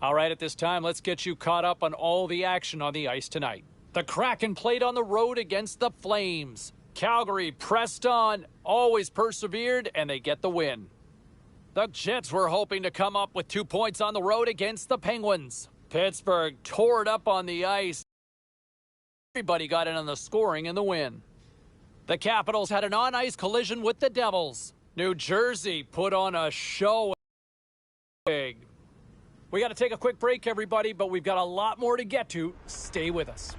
All right, at this time, let's get you caught up on all the action on the ice tonight. The Kraken played on the road against the Flames. Calgary pressed on, always persevered, and they get the win. The Jets were hoping to come up with 2 points on the road against the Penguins. Pittsburgh tore it up on the ice. Everybody got in on the scoring in the win. The Capitals had an on-ice collision with the Devils. New Jersey put on a show. Big. We got to take a quick break, everybody, but we've got a lot more to get to. Stay with us.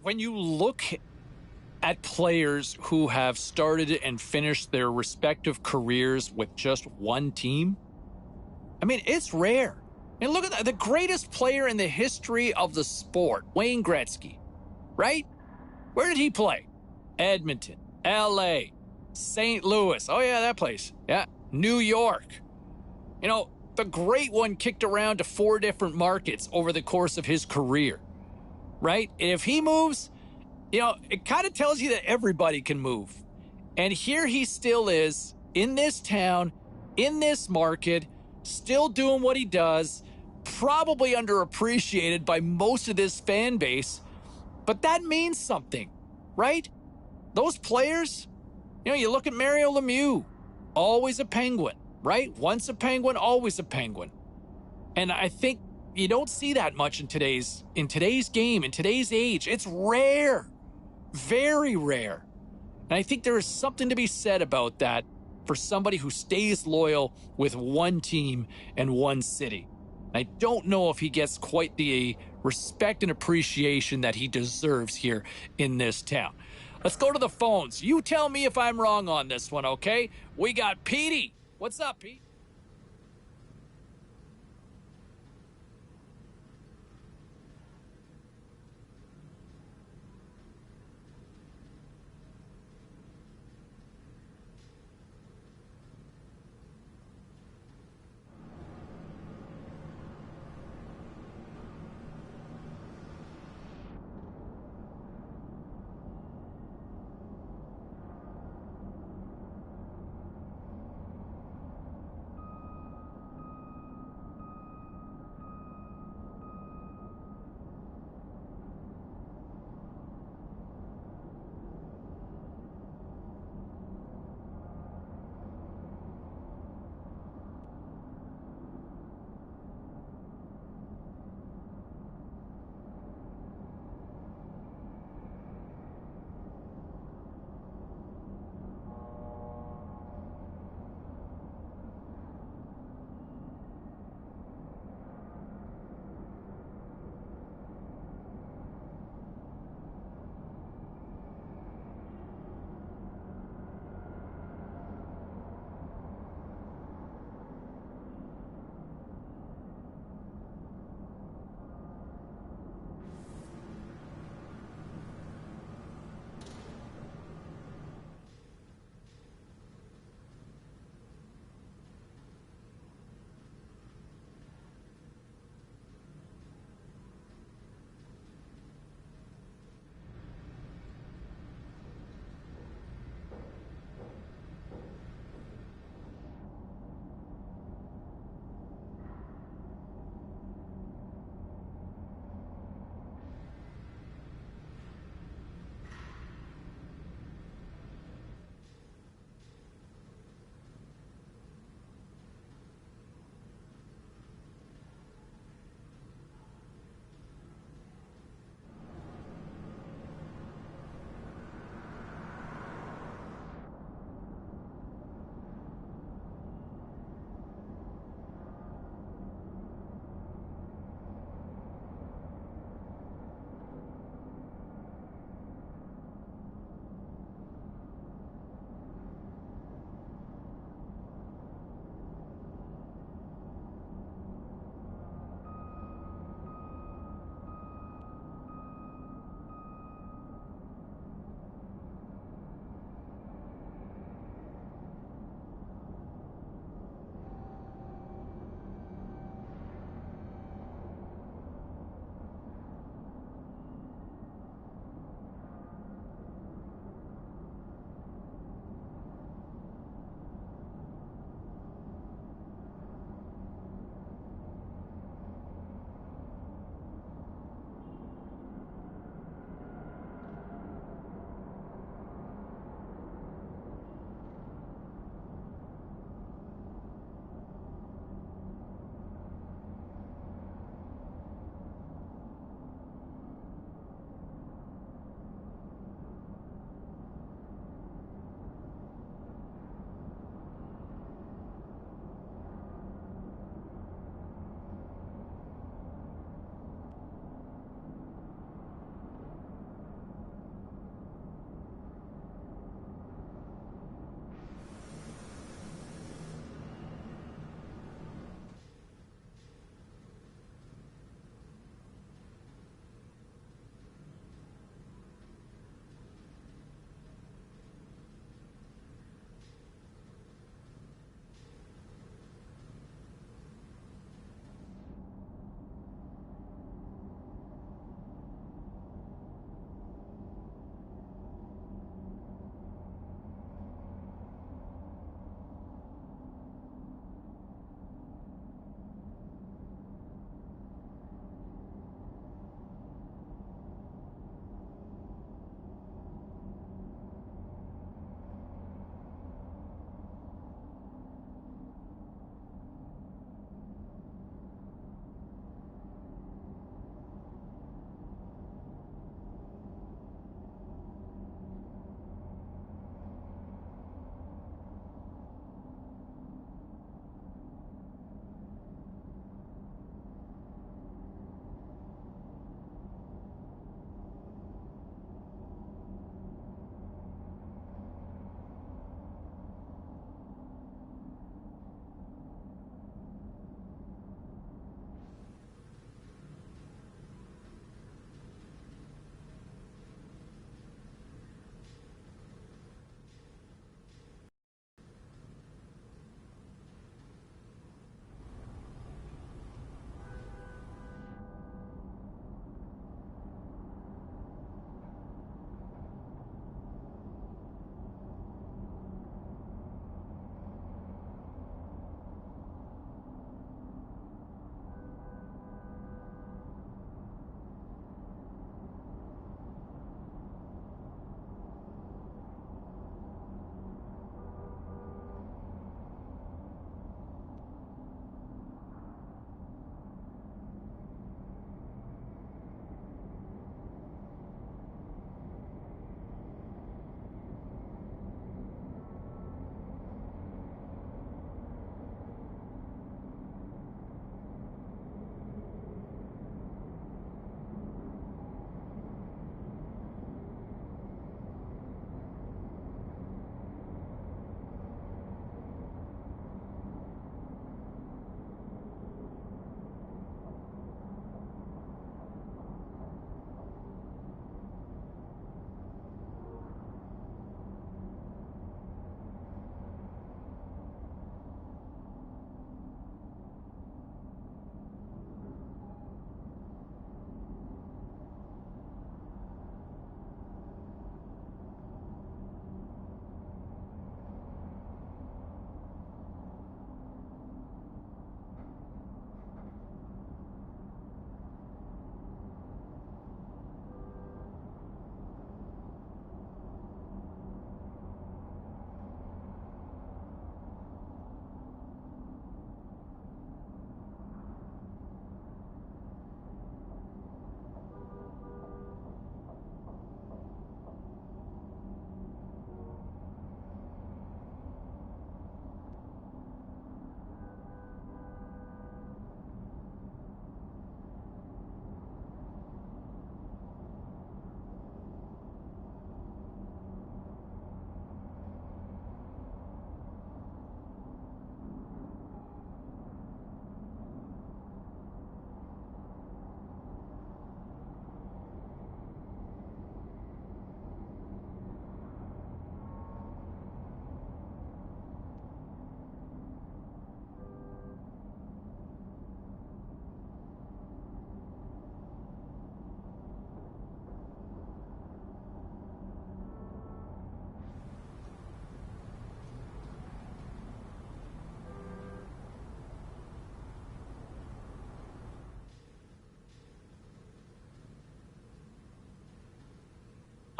When you look at players who have started and finished their respective careers with just one team, I mean, it's rare. And look at that, the greatest player in the history of the sport, Wayne Gretzky, right? Where did he play? Edmonton, LA, St. Louis. Oh, yeah, that place. Yeah, New York. You know, the great one kicked around to 4 different markets over the course of his career, right? And if he moves, you know, it kind of tells you that everybody can move. And here he still is in this town, in this market, still doing what he does, probably underappreciated by most of this fan base, but that means something, right? Those players, you know, you look at Mario Lemieux, always a Penguin, right? Once a Penguin, always a Penguin. And I think you don't see that much in today's game, in today's age. It's rare, very rare. And I think there is something to be said about that for somebody who stays loyal with one team and one city. I don't know if he gets quite the respect and appreciation that he deserves here in this town. Let's go to the phones. You tell me if I'm wrong on this one, okay? We got Petey. What's up, Pete?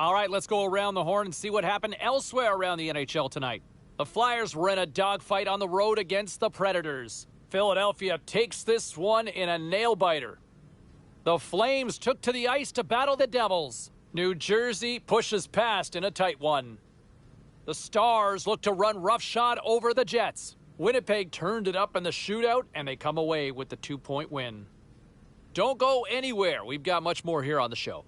All right, let's go around the horn and see what happened elsewhere around the NHL tonight. The Flyers were in a dogfight on the road against the Predators. Philadelphia takes this one in a nail-biter. The Flames took to the ice to battle the Devils. New Jersey pushes past in a tight one. The Stars look to run roughshod over the Jets. Winnipeg turned it up in the shootout, and they come away with the 2-point win. Don't go anywhere. We've got much more here on the show.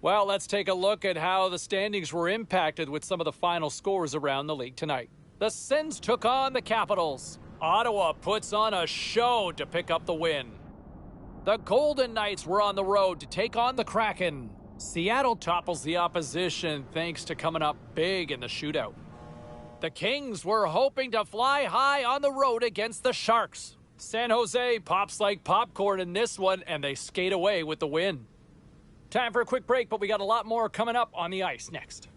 Well, let's take a look at how the standings were impacted with some of the final scores around the league tonight. The Sens took on the Capitals. Ottawa puts on a show to pick up the win. The Golden Knights were on the road to take on the Kraken. Seattle topples the opposition thanks to coming up big in the shootout. The Kings were hoping to fly high on the road against the Sharks. San Jose pops like popcorn in this one, and they skate away with the win. Time for a quick break, but we got a lot more coming up on the ice next.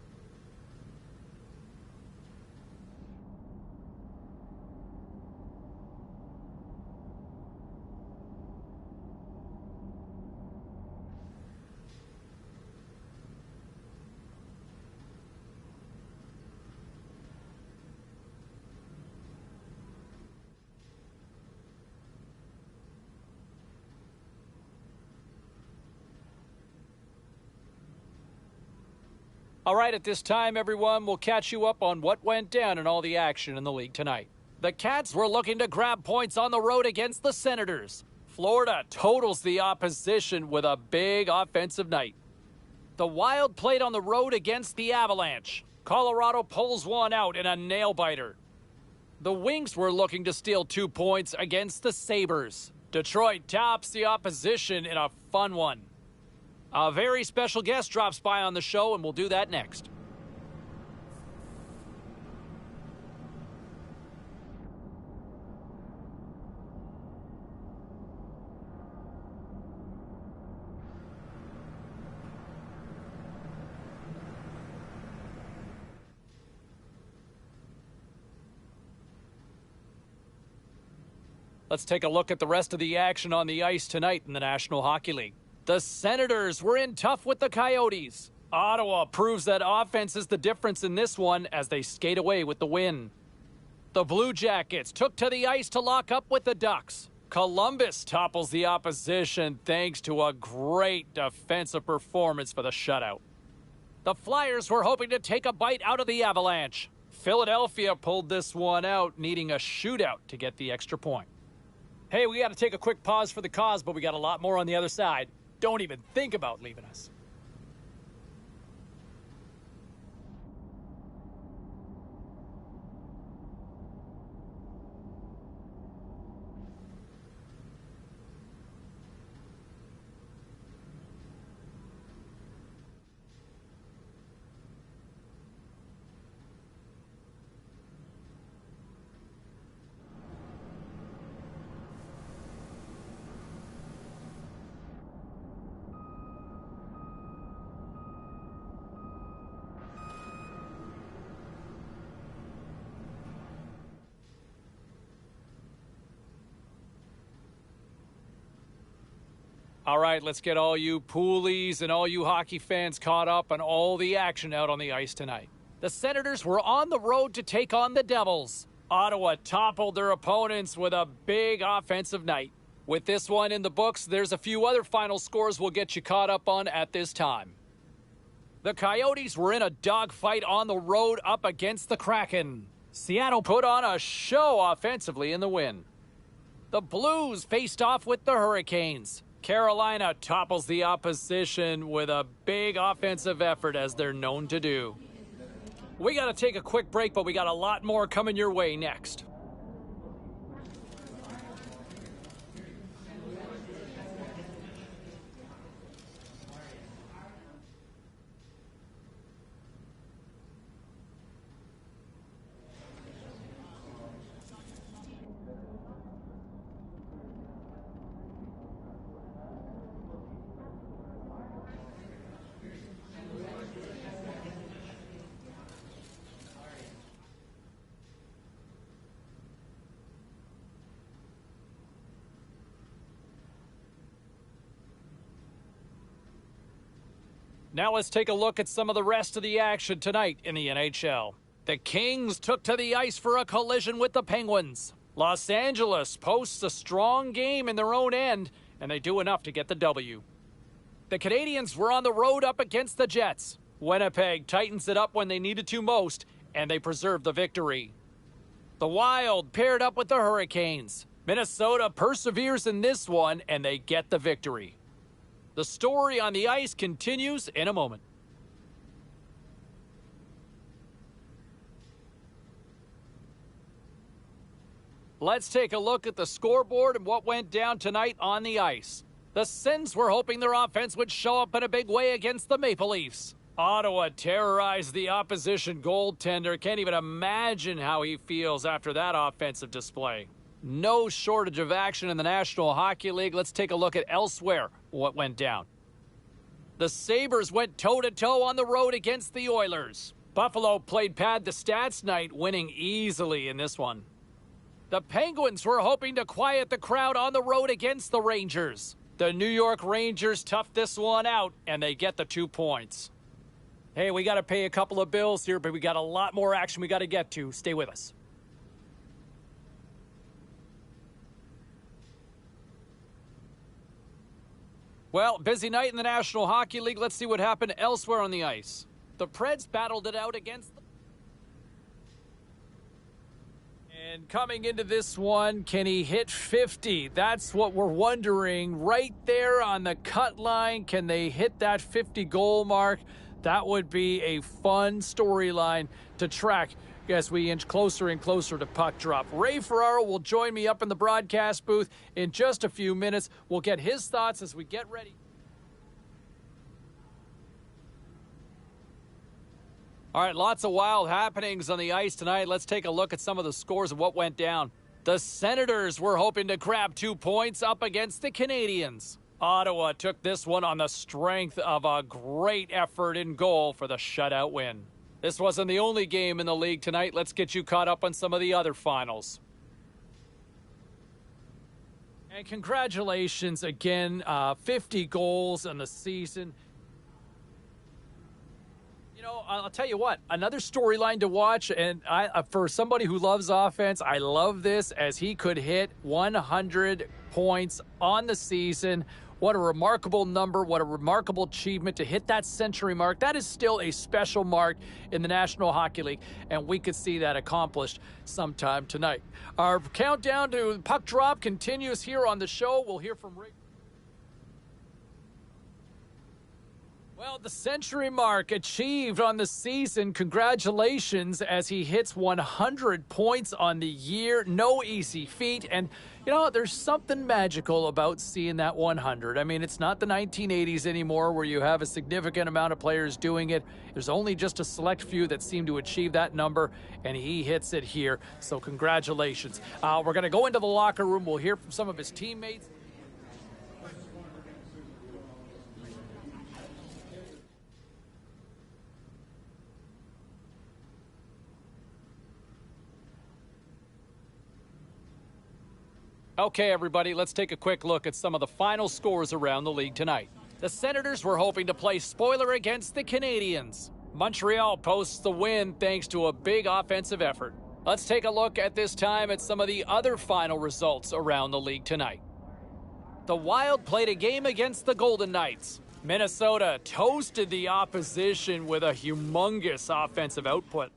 All right, at this time, everyone, we'll catch you up on what went down in all the action in the league tonight. The Cats were looking to grab points on the road against the Senators. Florida totals the opposition with a big offensive night. The Wild played on the road against the Avalanche. Colorado pulls one out in a nail-biter. The Wings were looking to steal 2 points against the Sabres. Detroit tops the opposition in a fun one. A very special guest drops by on the show, and we'll do that next. Let's take a look at the rest of the action on the ice tonight in the National Hockey League. The Senators were in tough with the Coyotes. Ottawa proves that offense is the difference in this one as they skate away with the win. The Blue Jackets took to the ice to lock up with the Ducks. Columbus topples the opposition thanks to a great defensive performance for the shutout. The Flyers were hoping to take a bite out of the Avalanche. Philadelphia pulled this one out, needing a shootout to get the extra point. Hey, we got to take a quick pause for the cause, but we got a lot more on the other side. Don't even think about leaving us. All right, let's get all you poolies and all you hockey fans caught up on all the action out on the ice tonight. The Senators were on the road to take on the Devils. Ottawa toppled their opponents with a big offensive night. With this one in the books, there's a few other final scores we'll get you caught up on at this time. The Coyotes were in a dogfight on the road up against the Kraken. Seattle put on a show offensively in the win. The Blues faced off with the Hurricanes. Carolina topples the opposition with a big offensive effort as they're known to do. We got to take a quick break, but we got a lot more coming your way next. Now let's take a look at some of the rest of the action tonight in the NHL. The Kings took to the ice for a collision with the Penguins. Los Angeles posts a strong game in their own end, and they do enough to get the W. The Canadiens were on the road up against the Jets. Winnipeg tightens it up when they needed to most, and they preserve the victory. The Wild paired up with the Hurricanes. Minnesota perseveres in this one, and they get the victory. The story on the ice continues in a moment. Let's take a look at the scoreboard and what went down tonight on the ice. The Sens were hoping their offense would show up in a big way against the Maple Leafs. Ottawa terrorized the opposition goaltender. Can't even imagine how he feels after that offensive display. No shortage of action in the National Hockey League. Let's take a look at elsewhere what went down. The Sabres went toe-to-toe on the road against the Oilers. Buffalo played pad the stats night, winning easily in this one. The Penguins were hoping to quiet the crowd on the road against the Rangers. The New York Rangers toughed this one out, and they get the 2 points. Hey, we got to pay a couple of bills here, but we got a lot more action we got to get to. Stay with us. Well, busy night in the National Hockey League. Let's see what happened elsewhere on the ice. The Preds battled it out against the... And coming into this one, can he hit 50? That's what we're wondering. Right there on the cut line, can they hit that 50-goal mark? That would be a fun storyline to track as we inch closer and closer to puck drop. Ray Ferraro will join me up in the broadcast booth in just a few minutes. We'll get his thoughts as we get ready. All right, lots of wild happenings on the ice tonight. Let's take a look at some of the scores of what went down. The Senators were hoping to grab 2 points up against the Canadiens. Ottawa took this one on the strength of a great effort in goal for the shutout win. This wasn't the only game in the league tonight. Let's get you caught up on some of the other finals. And congratulations again, 50 goals in the season. You know, I'll tell you what, another storyline to watch, and for somebody who loves offense, I love this as he could hit 100 points on the season. What a remarkable number, what a remarkable achievement to hit that century mark. That is still a special mark in the National Hockey League, and we could see that accomplished sometime tonight. Our countdown to puck drop continues here on the show. We'll hear from Rick. Well, the century mark achieved on the season. Congratulations as he hits 100 points on the year. No easy feat. And, you know, there's something magical about seeing that 100. I mean, it's not the 1980s anymore where you have a significant amount of players doing it. There's only just a select few that seem to achieve that number, and he hits it here. So congratulations. We're going to go into the locker room. We'll hear from some of his teammates. Okay, everybody, let's take a quick look at some of the final scores around the league tonight. The Senators were hoping to play spoiler against the Canadiens. Montreal posts the win thanks to a big offensive effort. Let's take a look at this time at some of the other final results around the league tonight. The Wild played a game against the Golden Knights. Minnesota toasted the opposition with a humongous offensive output.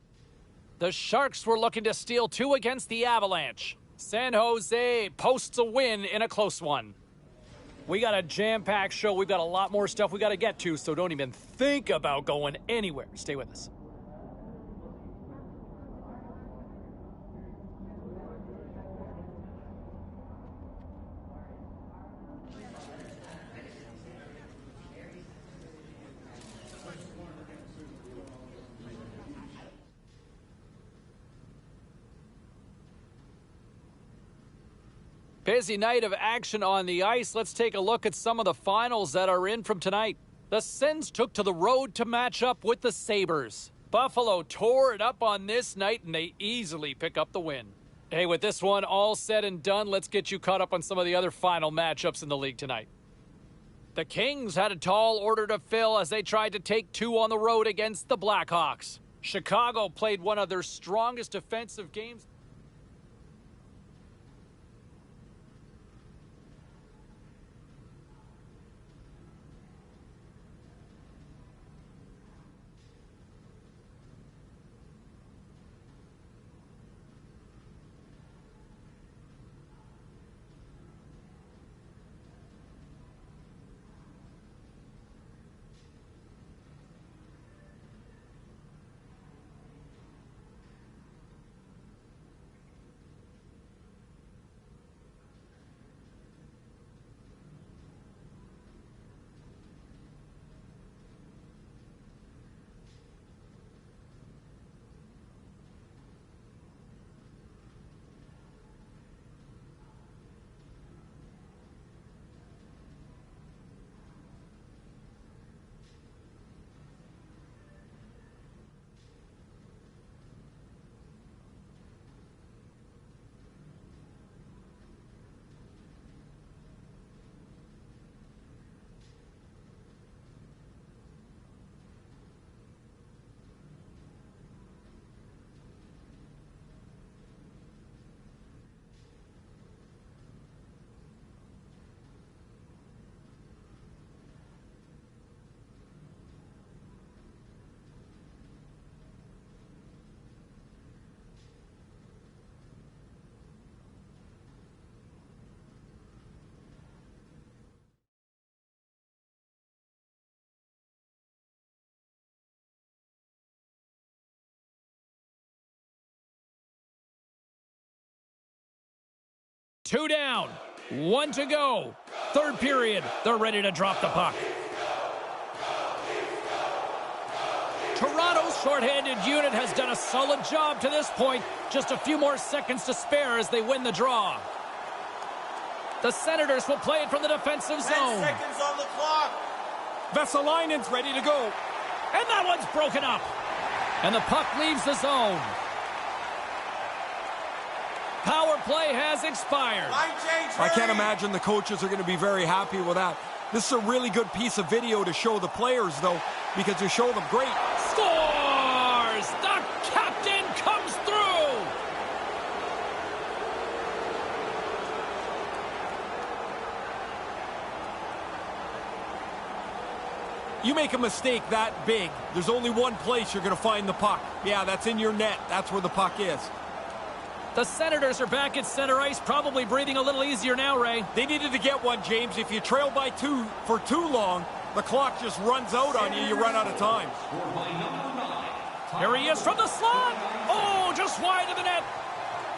The Sharks were looking to steal 2 against the Avalanche. San Jose posts a win in a close one. We got a jam-packed show. We've got a lot more stuff we got to get to, so don't even think about going anywhere. Stay with us. Busy night of action on the ice. Let's take a look at some of the finals that are in from tonight. The Sens took to the road to match up with the Sabres. Buffalo tore it up on this night, and they easily pick up the win. Hey, with this one all said and done, let's get you caught up on some of the other final matchups in the league tonight. The Kings had a tall order to fill as they tried to take 2 on the road against the Blackhawks. Chicago played one of their strongest defensive games. Two down, 1 to go. Third period, they're ready to drop the puck. Toronto's shorthanded unit has done a solid job to this point. Just a few more seconds to spare as they win the draw. The Senators will play it from the defensive zone. 10 seconds on the clock. Vesalainen's ready to go. And that one's broken up. And the puck leaves the zone. Power play has expired. I can't imagine the coaches are going to be very happy with that. This is a really good piece of video to show the players, though, because you show them great. Scores! The captain comes through! You make a mistake that big, there's only one place you're going to find the puck. Yeah, that's in your net. That's where the puck is. The Senators are back at center ice, probably breathing a little easier now, Ray. They needed to get one, James. If you trail by 2 for too long, the clock just runs out on you. You run out of time. Here he is from the slot. Oh, just wide of the net.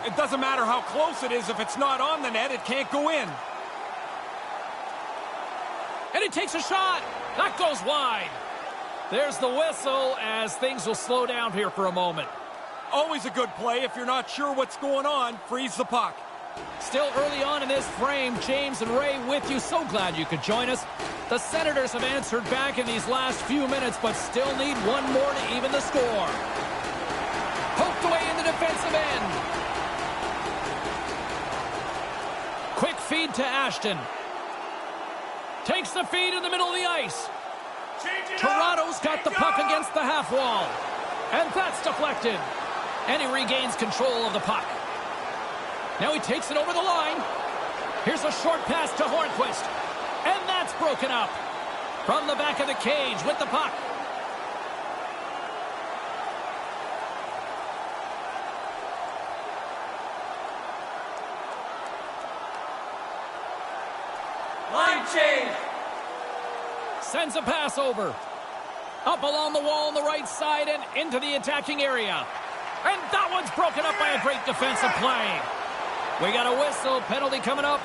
It doesn't matter how close it is. If it's not on the net, it can't go in. And he takes a shot. That goes wide. There's the whistle as things will slow down here for a moment. Always a good play. If you're not sure what's going on, freeze the puck. Still early on in this frame, James and Ray with you. So glad you could join us. The Senators have answered back in these last few minutes, but still need one more to even the score. Poked away in the defensive end. Quick feed to Ashton. Takes the feed in the middle of the ice. Toronto's got the puck against the half wall. And that's deflected. And he regains control of the puck. Now he takes it over the line. Here's a short pass to Hornquist. And that's broken up. From the back of the cage with the puck. Line change. Sends a pass over. Up along the wall on the right side and into the attacking area. And that one's broken up by a great defensive play. We got a whistle. Penalty coming up.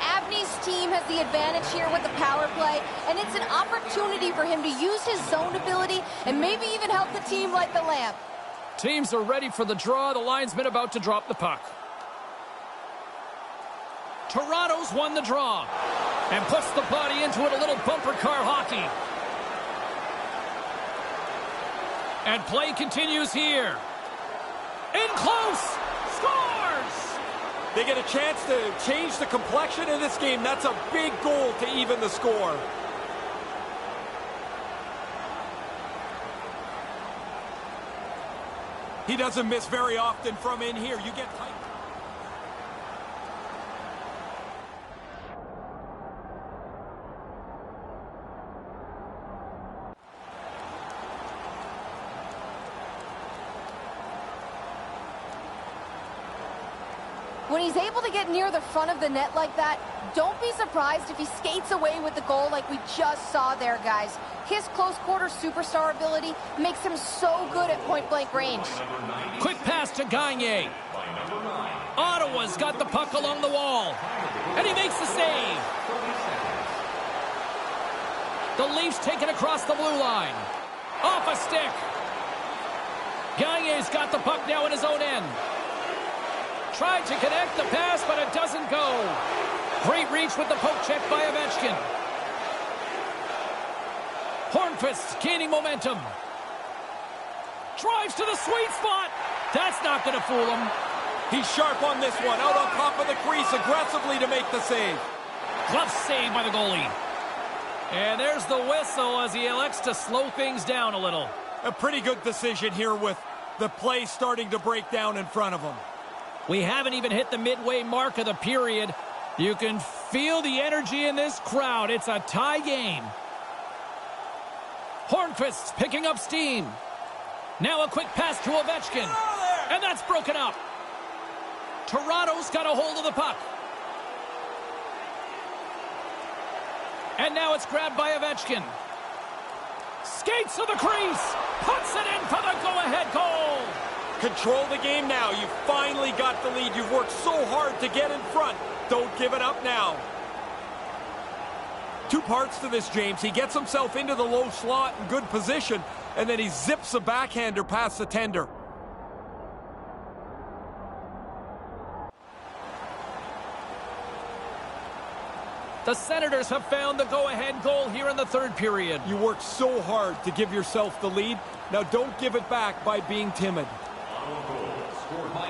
Abney's team has the advantage here with the power play, and it's an opportunity for him to use his zone ability and maybe even help the team light the lamp. Teams are ready for the draw. The linesman about to drop the puck. Toronto's won the draw and puts the body into it, a little bumper car hockey. And play continues here. In close. Scores! They get a chance to change the complexion of this game. That's a big goal to even the score. He doesn't miss very often from in here. You get tight. When he's able to get near the front of the net like that, don't be surprised if he skates away with the goal like we just saw there, guys. His close-quarter superstar ability makes him so good at point-blank range. Quick pass to Gagne. Ottawa's got the puck along the wall. And he makes the save. The Leafs take it across the blue line. Off a stick. Gagne's got the puck now in his own end. Tried to connect the pass, but it doesn't go. Great reach with the poke check by Ovechkin. Hornquist gaining momentum. Drives to the sweet spot. That's not going to fool him. He's sharp on this one. Out on top of the crease aggressively to make the save. Glove save by the goalie. And there's the whistle as he elects to slow things down a little. A pretty good decision here with the play starting to break down in front of him. We haven't even hit the midway mark of the period. You can feel the energy in this crowd. It's a tie game. Hornquist's picking up steam. Now a quick pass to Ovechkin. And that's broken up. Toronto's got a hold of the puck. And now it's grabbed by Ovechkin. Skates to the crease. Puts it in for the go-ahead goal. Control the game now. You finally got the lead. You've worked so hard to get in front. Don't give it up now. Two parts to this, James. He gets himself into the low slot in good position, and then he zips a backhander past the tender. The Senators have found the go-ahead goal here in the third period. You worked so hard to give yourself the lead. Now don't give it back by being timid. Scored by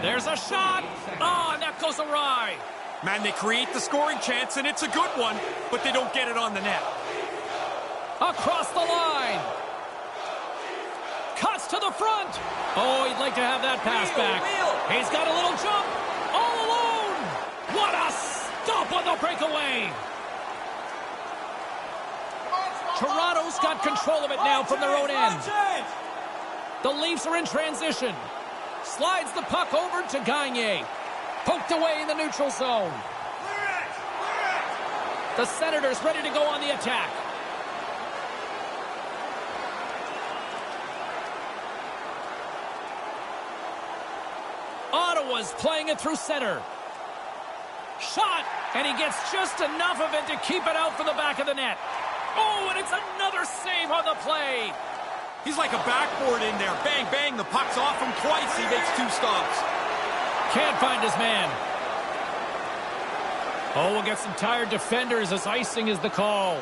There's a shot. Oh, and that goes awry. Man, they create the scoring chance, and it's a good one, but they don't get it on the net. Across the line. Cuts to the front. Oh, he'd like to have that pass back. He's got a little jump. All alone. What a stop on the breakaway. Toronto's got control of it now from their own end. The Leafs are in transition. Slides the puck over to Gagne. Poked away in the neutral zone. The Senators ready to go on the attack. Ottawa's playing it through center. Shot, and he gets just enough of it to keep it out for the back of the net. Oh, and it's another save on the play. He's like a backboard in there. Bang, bang, the puck's off him twice. He makes 2 stops. Can't find his man. Oh, we'll get some tired defenders as icing is the call.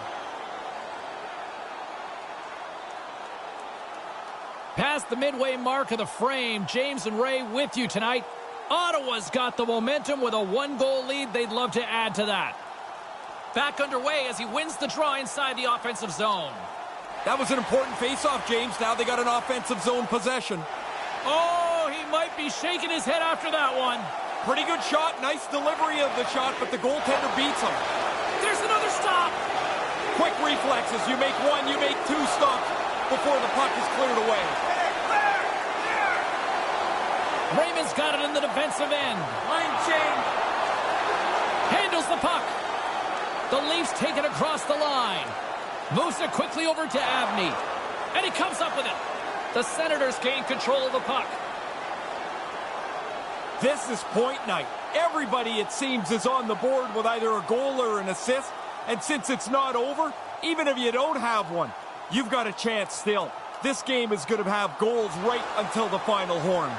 Past the midway mark of the frame, James and Ray with you tonight. Ottawa's got the momentum with a 1-goal lead. They'd love to add to that. Back underway as he wins the draw inside the offensive zone. That was an important face-off, James. Now they got an offensive zone possession. Oh, he might be shaking his head after that one. Pretty good shot. Nice delivery of the shot, but the goaltender beats him. There's another stop. Quick reflexes. You make 1, you make 2 stops before the puck is cleared away. Raymond's got it in the defensive end. Line change. Handles the puck. The Leafs take it across the line. Moves it quickly over to Abney. And he comes up with it. The Senators gain control of the puck. This is point night. Everybody, it seems, is on the board with either a goal or an assist. And since it's not over, even if you don't have one, you've got a chance still. This game is going to have goals right until the final horn.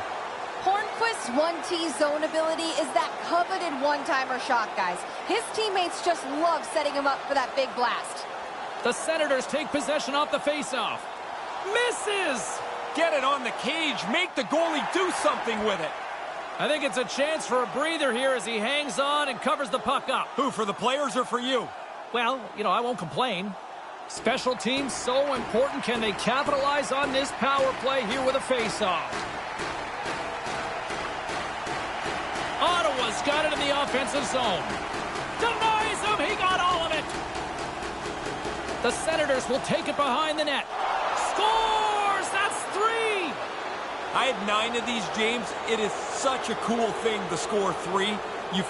Hornquist's 1T zone ability is that coveted one-timer shot, guys. His teammates just love setting him up for that big blast. The Senators take possession off the faceoff. Misses! Get it on the cage. Make the goalie do something with it. I think it's a chance for a breather here as he hangs on and covers the puck up. Who, for the players or for you? Well, I won't complain. Special teams so important. Can they capitalize on this power play here with a faceoff? Ottawa's got it in the offensive zone. Denies him. He got all of it. The Senators will take it behind the net. Scores! That's 3! I had 9 of these, James. It is such a cool thing to score 3.